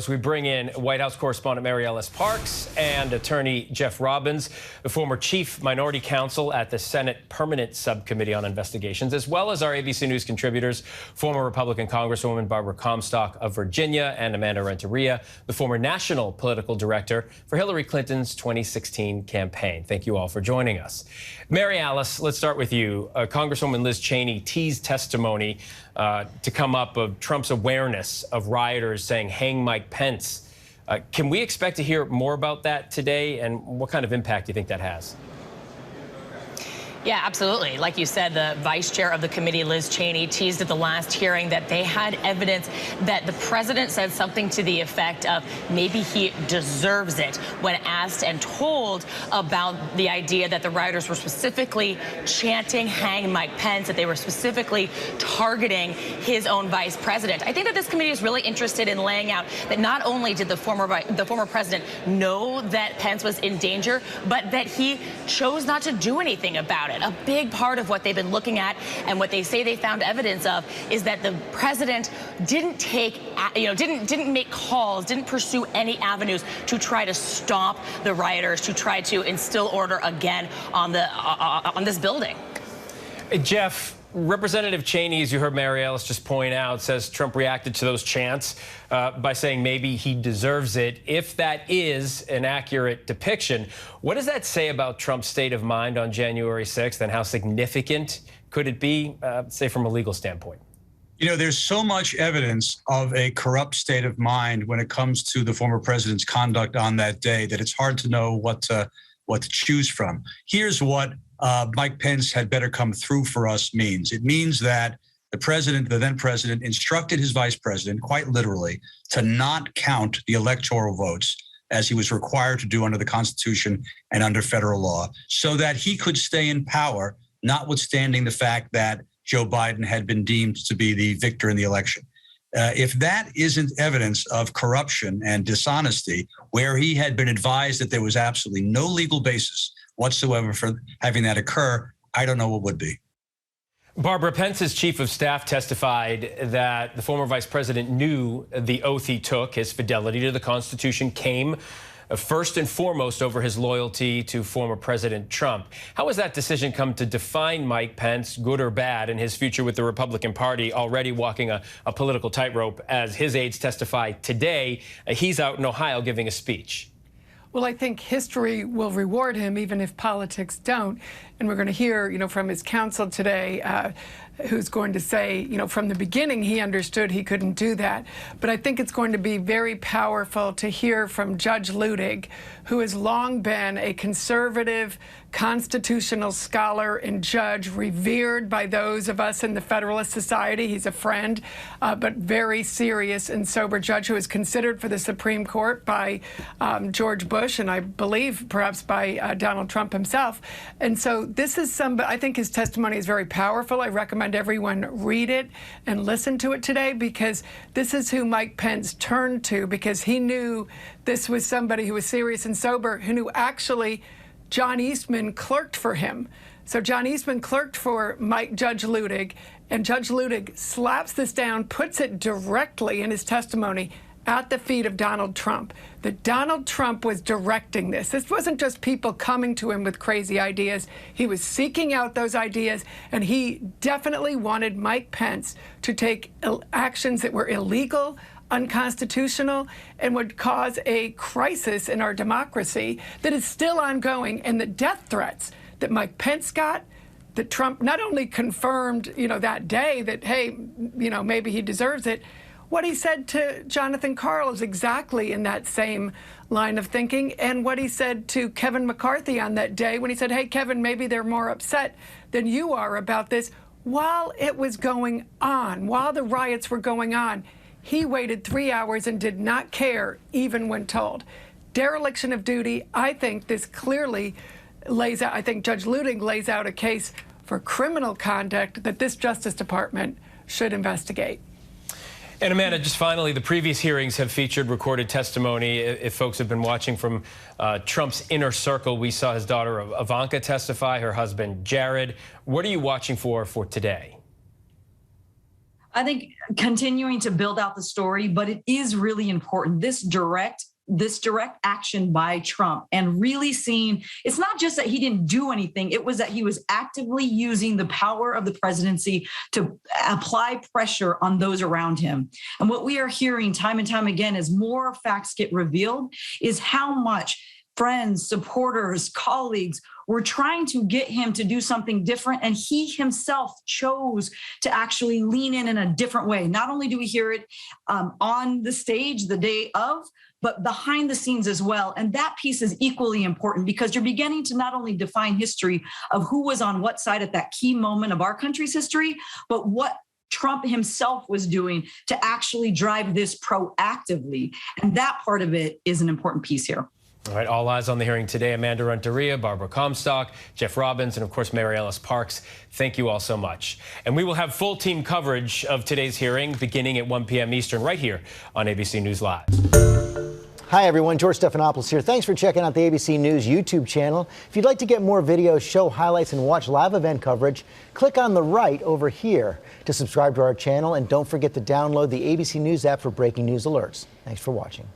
As we bring in White House correspondent Mary Ellis Parks and attorney Jeff Robbins, the former chief minority counsel at the Senate Permanent Subcommittee on Investigations, as well as our ABC News contributors, former Republican Congresswoman Barbara Comstock of Virginia and Amanda Renteria, the former national political director for Hillary Clinton's 2016 campaign. Thank you all for joining us. Mary Ellis, let's start with you. Congresswoman Liz Cheney teased testimony to come up of Trump's awareness of rioters saying, "Hang Mike Pence." Can we expect to hear more about that today, and what kind of impact do you think that has? Yeah, absolutely. Like you said, the vice chair of the committee, Liz Cheney, teased at the last hearing that they had evidence that the president said something to the effect of maybe he deserves it when asked and told about the idea that the rioters were specifically chanting "Hang Mike Pence," that they were specifically targeting his own vice president. I think that this committee is really interested in laying out that not only did the former president know that Pence was in danger, but that he chose not to do anything about it. A big part of what they've been looking at and what they say they found evidence of is that the president didn't didn't make calls, didn't pursue any avenues to try to stop the rioters, to try to instill order again on this building. Jeff, Representative Cheney, as you heard Mary Ellis just point out, says Trump reacted to those chants by saying maybe he deserves it. If that is an accurate depiction, what does that say about Trump's state of mind on January 6th, and how significant could it be, say, from a legal standpoint? You know, there's so much evidence of a corrupt state of mind when it comes to the former president's conduct on that day that it's hard to know what to choose from. Here's what Mike Pence had better come through for us means. It means that the then president, instructed his vice president, quite literally, to not count the electoral votes as he was required to do under the Constitution and under federal law, so that he could stay in power, notwithstanding the fact that Joe Biden had been deemed to be the victor in the election. If that isn't evidence of corruption and dishonesty, where he had been advised that there was absolutely no legal basis whatsoever for having that occur, I don't know what would be. Barbara, Pence's chief of staff testified that the former vice president knew the oath he took, his fidelity to the Constitution, came first and foremost over his loyalty to former President Trump. How has that decision come to define Mike Pence, good or bad, and his future with the Republican Party, already walking a political tightrope? As his aides testify today, he's out in Ohio giving a speech. Well, I think history will reward him, even if politics don't. And we're going to hear, from his counsel today, who's going to say, from the beginning he understood he couldn't do that. But I think it's going to be very powerful to hear from Judge Luttig, who has long been a conservative constitutional scholar and judge, revered by those of us in the Federalist Society. He's a friend, but very serious and sober judge who was considered for the Supreme Court by George Bush, and I believe perhaps by Donald Trump himself. And so this is I think his testimony is very powerful. I recommend everyone read it and listen to it today, because this is who Mike Pence turned to, because he knew this was somebody who was serious and sober, who knew actually John Eastman clerked for him. So John Eastman clerked for Judge Luttig, and Judge Luttig slaps this down, puts it directly in his testimony at the feet of Donald Trump, that Donald Trump was directing this. This wasn't just people coming to him with crazy ideas. He was seeking out those ideas, and he definitely wanted Mike Pence to take actions that were illegal, unconstitutional, and would cause a crisis in our democracy that is still ongoing. And the death threats that Mike Pence got, that Trump not only confirmed, that day that, hey, maybe he deserves it, what he said to Jonathan Karl is exactly in that same line of thinking. And what he said to Kevin McCarthy on that day when he said, hey, Kevin, maybe they're more upset than you are about this. While it was going on, while the riots were going on, he waited 3 hours and did not care, even when told. Dereliction of duty. I think this clearly lays out, I think Judge Luttig lays out a case for criminal conduct that this Justice Department should investigate. And Amanda, just finally, the previous hearings have featured recorded testimony. If folks have been watching from Trump's inner circle, we saw his daughter Ivanka testify, her husband Jared. What are you watching for today? I think continuing to build out the story, but it is really important. This direct action by Trump, and really seeing it's not just that he didn't do anything, it was that he was actively using the power of the presidency to apply pressure on those around him. And what we are hearing time and time again as more facts get revealed is how much friends, supporters, colleagues were trying to get him to do something different. And he himself chose to actually lean in a different way. Not only do we hear it on the stage the day of, but behind the scenes as well. And that piece is equally important because you're beginning to not only define history of who was on what side at that key moment of our country's history, but what Trump himself was doing to actually drive this proactively. And that part of it is an important piece here. All right, all eyes on the hearing today. Amanda Renteria, Barbara Comstock, Jeff Robbins, and of course, Mary Ellis Parks. Thank you all so much. And we will have full team coverage of today's hearing beginning at 1 p.m. Eastern right here on ABC News Live. Hi, everyone. George Stephanopoulos here. Thanks for checking out the ABC News YouTube channel. If you'd like to get more videos, show highlights, and watch live event coverage, click on the right over here to subscribe to our channel. And don't forget to download the ABC News app for breaking news alerts. Thanks for watching.